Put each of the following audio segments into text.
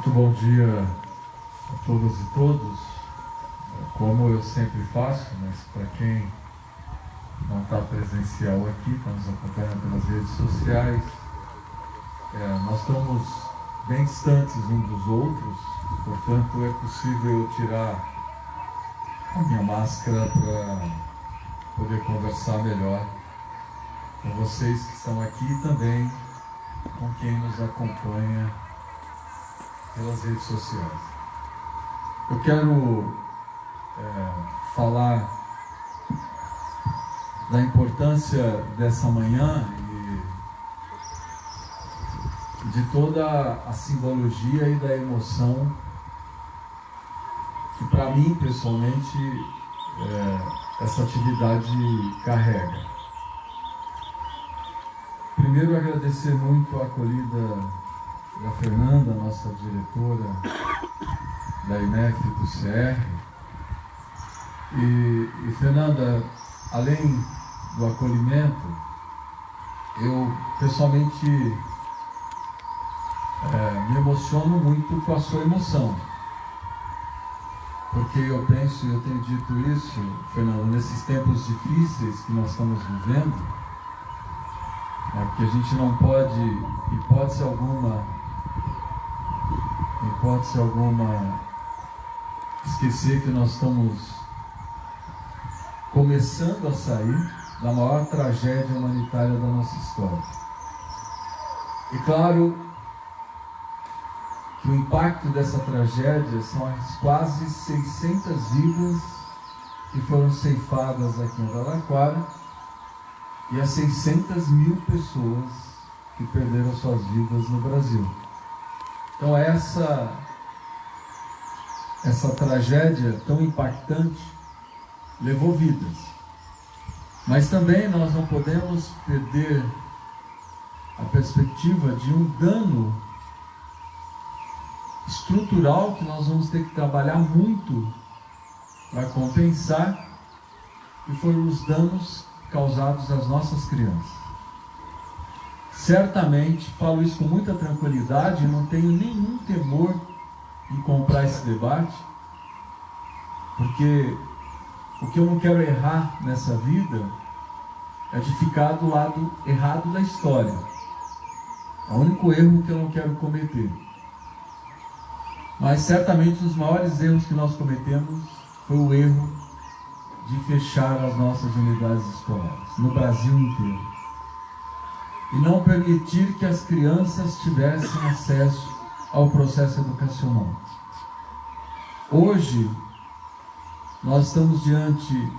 Muito bom dia a todas e todos. Como eu sempre faço, mas para quem não está presencial aqui, está nos acompanhando pelas redes sociais, nós estamos bem distantes uns dos outros, portanto é possível tirar a minha máscara para poder conversar melhor com vocês que estão aqui e também com quem nos acompanha pelas redes sociais. Eu quero falar da importância dessa manhã e de toda a simbologia e da emoção que para mim, pessoalmente, essa atividade carrega. Primeiro, agradecer muito a acolhida da Fernanda, nossa diretora da INEF do CR. E Fernanda, além do acolhimento, eu pessoalmente me emociono muito com a sua emoção. Porque eu penso, e eu tenho dito isso, Fernanda, nesses tempos difíceis que nós estamos vivendo, porque a gente não pode, hipótese alguma, esquecer que nós estamos começando a sair da maior tragédia humanitária da nossa história. E claro que o impacto dessa tragédia são as quase 600 vidas que foram ceifadas aqui em Araraquara e as 600 mil pessoas que perderam suas vidas no Brasil. Então essa tragédia tão impactante levou vidas. Mas também nós não podemos perder a perspectiva de um dano estrutural que nós vamos ter que trabalhar muito para compensar, que foram os danos causados às nossas crianças. Certamente, falo isso com muita tranquilidade, não tenho nenhum temor em comprar esse debate, porque o que eu não quero errar nessa vida é de ficar do lado errado da história. É o único erro que eu não quero cometer. Mas certamente os maiores erros que nós cometemos foi o erro de fechar as nossas unidades escolares, no Brasil inteiro. E não permitir que as crianças tivessem acesso ao processo educacional. Hoje, nós estamos diante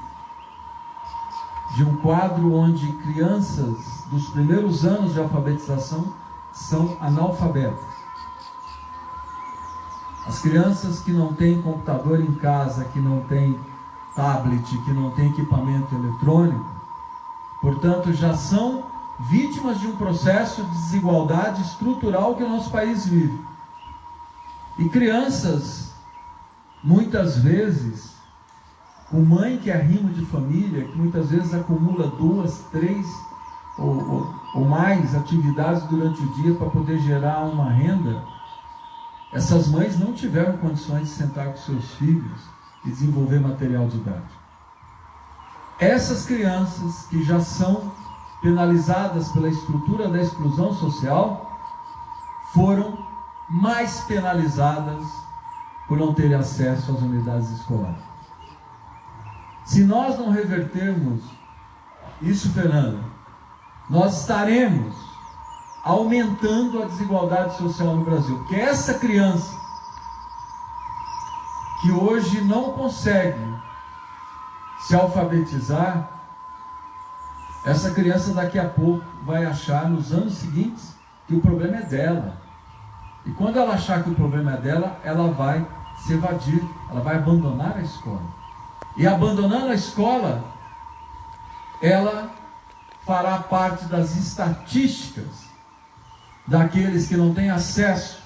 de um quadro onde crianças dos primeiros anos de alfabetização são analfabetas. As crianças que não têm computador em casa, que não têm tablet, que não têm equipamento eletrônico, portanto, já são vítimas de um processo de desigualdade estrutural que o nosso país vive. E crianças, muitas vezes, com mãe que é arrimo de família, que muitas vezes acumula 2, 3 ou mais atividades durante o dia para poder gerar uma renda, essas mães não tiveram condições de sentar com seus filhos e desenvolver material didático. Essas crianças que já são penalizadas pela estrutura da exclusão social foram mais penalizadas por não terem acesso às unidades escolares. Se nós não revertermos isso, Fernanda, nós estaremos aumentando a desigualdade social no Brasil. Porque essa criança que hoje não consegue se alfabetizar, essa criança daqui a pouco vai achar, nos anos seguintes, que o problema é dela. E quando ela achar que o problema é dela, ela vai se evadir, ela vai abandonar a escola. E abandonando a escola, ela fará parte das estatísticas daqueles que não têm acesso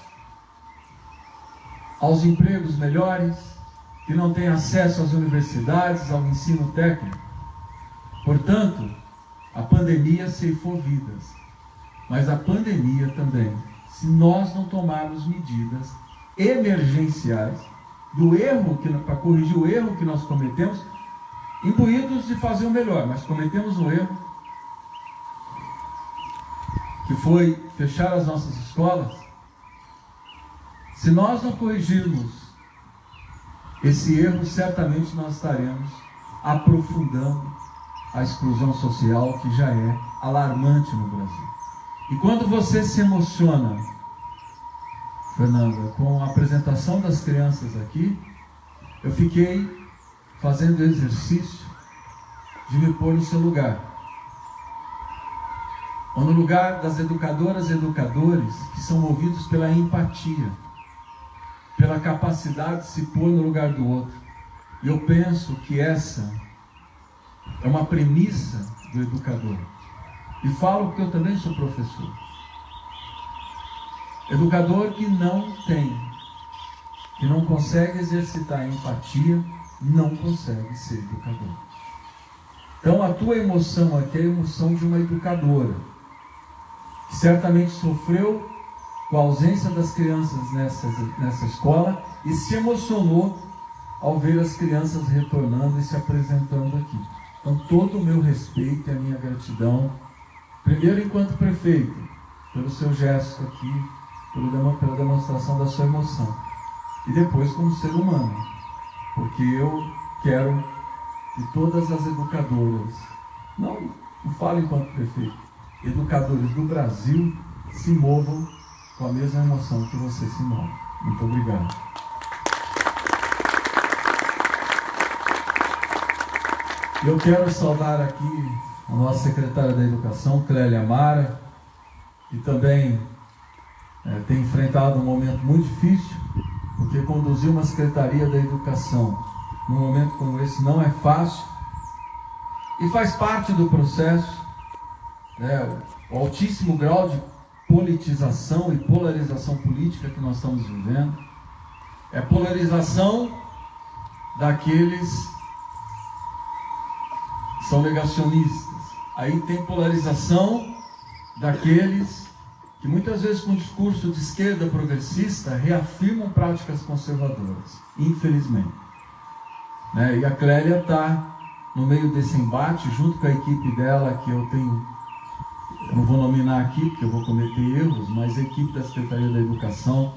aos empregos melhores, que não têm acesso às universidades, ao ensino técnico. Portanto, a pandemia ceifou vidas, mas a pandemia também, se nós não tomarmos medidas, emergenciais, do erro, para corrigir o erro que nós cometemos, imbuídos de fazer o melhor, mas cometemos um erro, que foi fechar as nossas escolas. Se nós não corrigirmos esse erro, certamente nós estaremos aprofundando a exclusão social, que já é alarmante no Brasil. E quando você se emociona, Fernanda, com a apresentação das crianças aqui, eu fiquei fazendo o exercício de me pôr no seu lugar. Ou no lugar das educadoras e educadores que são movidos pela empatia, pela capacidade de se pôr no lugar do outro. E eu penso que essa é uma premissa do educador. E falo porque eu também sou professor. Educador que não tem, que não consegue exercitar a empatia, não consegue ser educador. Então a tua emoção aqui é a emoção de uma educadora, que certamente sofreu com a ausência das crianças nessa escola e se emocionou ao ver as crianças retornando e se apresentando aqui. Então todo o meu respeito e a minha gratidão, primeiro enquanto prefeito, pelo seu gesto aqui, pela demonstração da sua emoção, e depois como ser humano, porque eu quero que todas as educadoras, não falo enquanto prefeito, educadores do Brasil se movam com a mesma emoção que você se move. Muito obrigado. Eu quero saudar aqui a nossa secretária da Educação, Clélia Amara, que também tem enfrentado um momento muito difícil, porque conduzir uma Secretaria da Educação num momento como esse não é fácil, e faz parte do processo, o altíssimo grau de politização e polarização política que nós estamos vivendo. É polarização daqueles que são negacionistas. Aí tem polarização daqueles que muitas vezes com discurso de esquerda progressista reafirmam práticas conservadoras, infelizmente. E a Clélia está no meio desse embate, junto com a equipe dela, que eu não vou nominar aqui, porque eu vou cometer erros, mas a equipe da Secretaria da Educação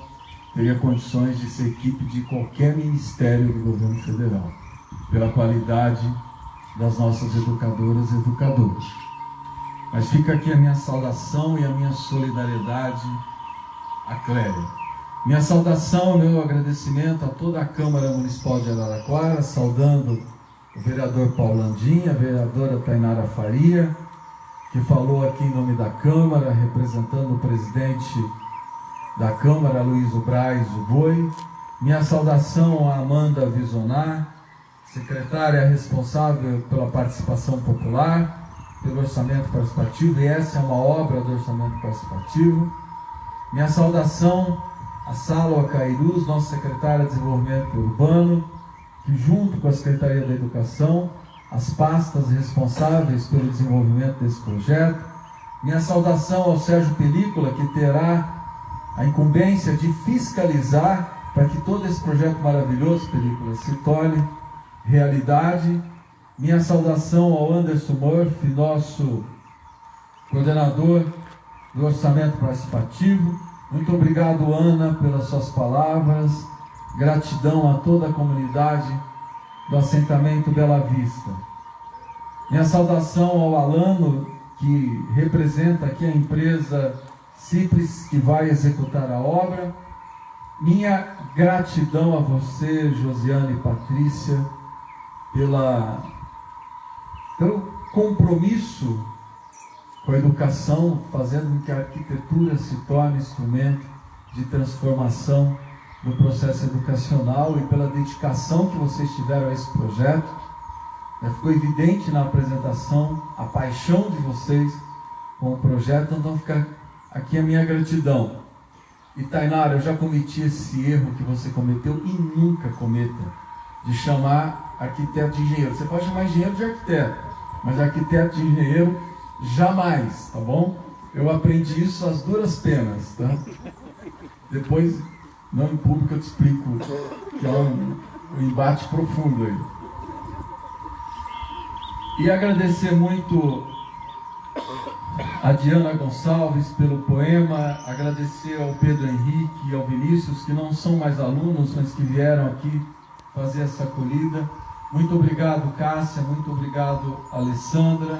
teria condições de ser equipe de qualquer ministério do governo federal, pela qualidade das nossas educadoras e educadores. Mas fica aqui a minha saudação e a minha solidariedade à Clélia. Minha saudação, meu agradecimento a toda a Câmara Municipal de Araraquara, saudando o vereador Paulo Landim, a vereadora Tainara Faria, que falou aqui em nome da Câmara, representando o presidente da Câmara, Luiz Braz do Boi. Minha saudação a Amanda Visonar, secretária responsável pela participação popular, pelo orçamento participativo, e essa é uma obra do orçamento participativo. Minha saudação a Salo Cairuz, nossa secretária de Desenvolvimento Urbano, que junto com a Secretaria da Educação, as pastas responsáveis pelo desenvolvimento desse projeto. Minha saudação ao Sérgio Película, que terá a incumbência de fiscalizar para que todo esse projeto maravilhoso, Película, se torne realidade. Minha saudação ao Anderson Murphy, nosso coordenador do orçamento participativo. Muito obrigado, Ana, pelas suas palavras. Gratidão a toda a comunidade do assentamento Bela Vista. Minha saudação ao Alano, que representa aqui a empresa Cipres, que vai executar a obra. Minha gratidão a você, Josiane e Patrícia, pelo compromisso com a educação, fazendo com que a arquitetura se torne instrumento de transformação do processo educacional, e pela dedicação que vocês tiveram a esse projeto. Ficou evidente na apresentação a paixão de vocês com o projeto, então fica aqui a minha gratidão. E Tainara, eu já cometi esse erro que você cometeu e nunca cometa, de chamar arquiteto de engenheiro. Você pode chamar engenheiro de arquiteto, mas arquiteto de engenheiro jamais, tá bom? Eu aprendi isso às duras penas, tá? Depois Não em público eu te explico que é um embate profundo aí. E agradecer muito a Diana Gonçalves pelo poema, agradecer ao Pedro Henrique e ao Vinícius, que não são mais alunos, mas que vieram aqui fazer essa acolhida. Muito obrigado, Cássia, muito obrigado, Alessandra.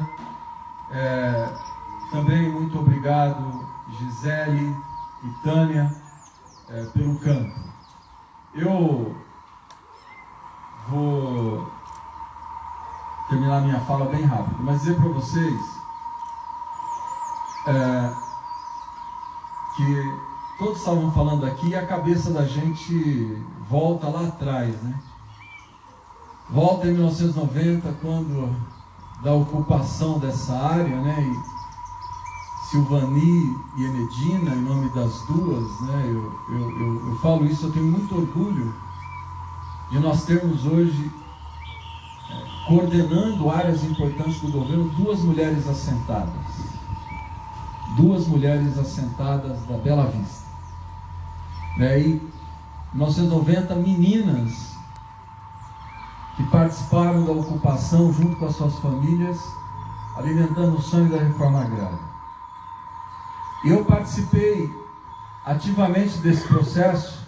Também muito obrigado, Gisele e Tânia, pelo canto. Eu vou terminar minha fala bem rápido, mas dizer para vocês que todos estavam falando aqui e a cabeça da gente volta lá atrás, né? Volta em 1990, quando da ocupação dessa área, né? E Silvani e Enedina, em nome das duas, né? Eu falo isso, eu tenho muito orgulho de nós termos hoje, coordenando áreas importantes do governo, duas mulheres assentadas da Bela Vista. E em 1990, meninas que participaram da ocupação junto com as suas famílias, alimentando o sonho da reforma agrária. Eu participei ativamente desse processo,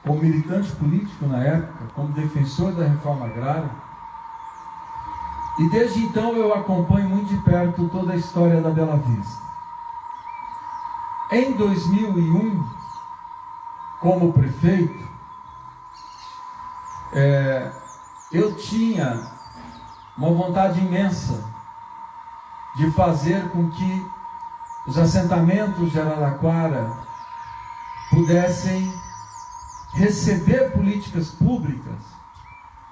como militante político na época, como defensor da reforma agrária, e desde então eu acompanho muito de perto toda a história da Bela Vista. Em 2001, como prefeito, eu tinha uma vontade imensa de fazer com que os assentamentos de Araraquara pudessem receber políticas públicas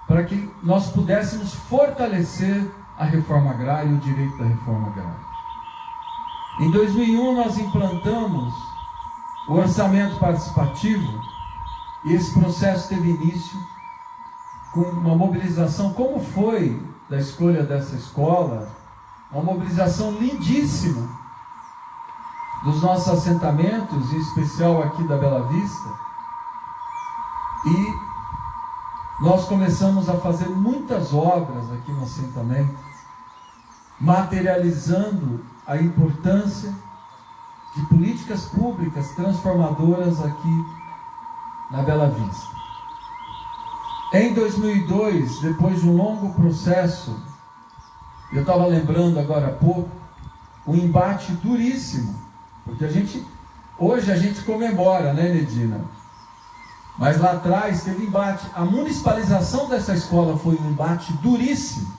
para que nós pudéssemos fortalecer a reforma agrária e o direito da reforma agrária. Em 2001 nós implantamos o orçamento participativo e esse processo teve início com uma mobilização, como foi da escolha dessa escola, uma mobilização lindíssima dos nossos assentamentos, em especial aqui da Bela Vista, e nós começamos a fazer muitas obras aqui no assentamento, materializando a importância de políticas públicas transformadoras aqui na Bela Vista. Em 2002, depois de um longo processo, eu estava lembrando agora há pouco, um embate duríssimo, porque hoje a gente comemora, né, Nedina? Mas lá atrás teve embate. A municipalização dessa escola foi um embate duríssimo,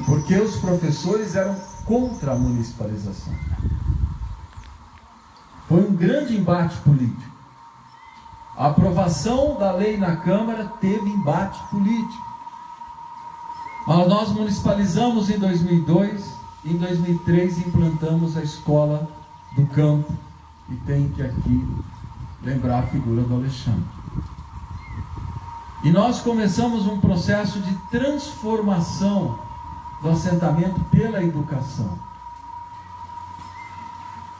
porque os professores eram contra a municipalização. Foi um grande embate político. A aprovação da lei na Câmara teve embate político. Mas nós municipalizamos em 2002, em 2003 implantamos a escola do campo, e tem que aqui lembrar a figura do Alexandre. E nós começamos um processo de transformação do assentamento pela educação.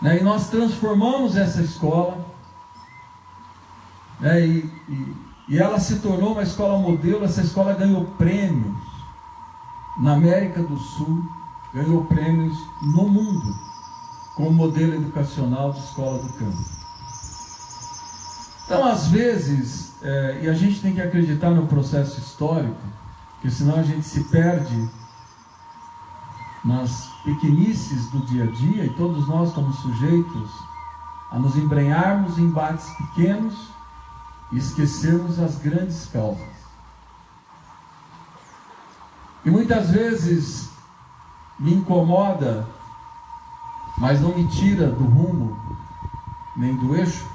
E nós transformamos essa escola, e ela se tornou uma escola modelo. Essa escola ganhou prêmios na América do Sul, ganhou prêmios no mundo, como modelo educacional de escola do campo. Então, às vezes, e a gente tem que acreditar no processo histórico, porque senão a gente se perde nas pequenices do dia a dia, e todos nós estamos sujeitos a nos embrenharmos em embates pequenos e esquecermos as grandes causas. E muitas vezes me incomoda, mas não me tira do rumo, nem do eixo,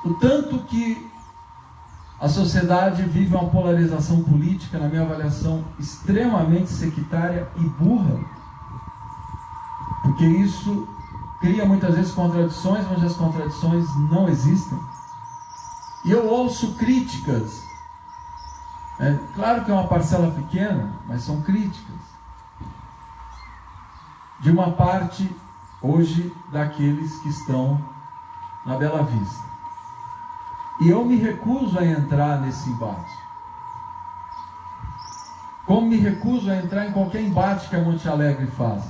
o tanto que a sociedade vive uma polarização política, na minha avaliação, extremamente sectária e burra, porque isso cria muitas vezes contradições, mas as contradições não existem. E eu ouço críticas, claro que é uma parcela pequena, mas são críticas, de uma parte hoje daqueles que estão na Bela Vista. E eu me recuso a entrar nesse embate. Como me recuso a entrar em qualquer embate que a Monte Alegre faz.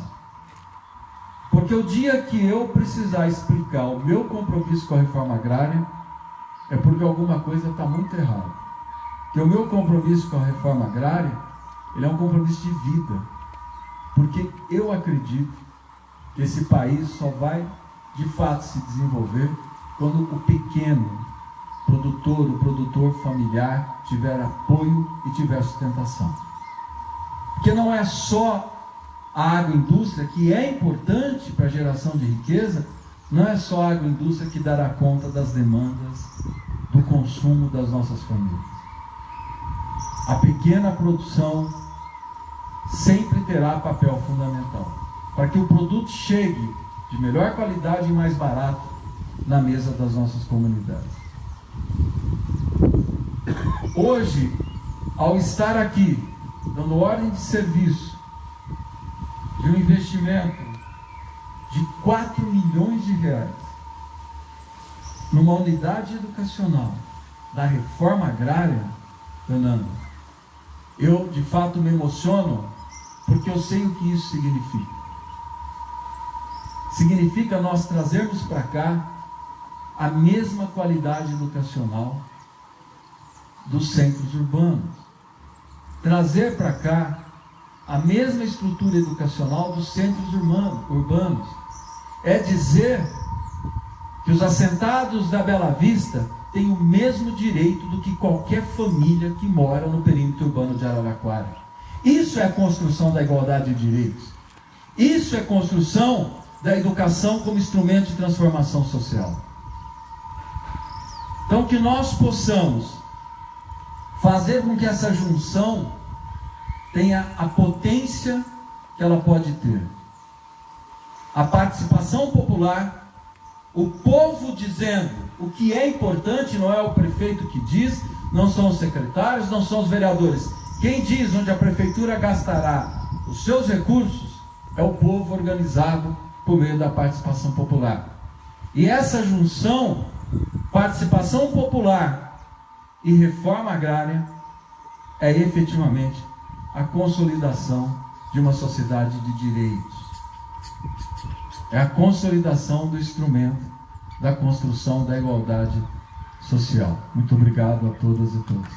Porque o dia que eu precisar explicar o meu compromisso com a reforma agrária, é porque alguma coisa está muito errada. Porque o meu compromisso com a reforma agrária, ele é um compromisso de vida. Porque eu acredito que esse país só vai, de fato, se desenvolver quando o pequeno produtor, o produtor familiar, tiver apoio e tiver sustentação. Porque não é só a agroindústria, que é importante para a geração de riqueza, não é só a agroindústria que dará conta das demandas do consumo das nossas famílias. A pequena produção sempre terá papel fundamental para que o produto chegue de melhor qualidade e mais barato na mesa das nossas comunidades. Hoje, ao estar aqui, dando ordem de serviço de um investimento de 4 milhões de reais numa unidade educacional da reforma agrária, Fernando, eu de fato me emociono porque eu sei o que isso significa. Significa nós trazermos para cá a mesma qualidade educacional dos centros urbanos. Trazer para cá a mesma estrutura educacional dos centros urbanos. É dizer que os assentados da Bela Vista têm o mesmo direito do que qualquer família que mora no perímetro urbano de Araraquara. Isso é a construção da igualdade de direitos. Isso é construção da educação como instrumento de transformação social. Então, que nós possamos fazer com que essa junção tenha a potência que ela pode ter. A participação popular, o povo dizendo o que é importante, não é o prefeito que diz, não são os secretários, não são os vereadores. Quem diz onde a prefeitura gastará os seus recursos é o povo organizado por meio da participação popular. E essa junção, participação popular e reforma agrária, é efetivamente a consolidação de uma sociedade de direitos. É a consolidação do instrumento da construção da igualdade social. Muito obrigado a todas e todos.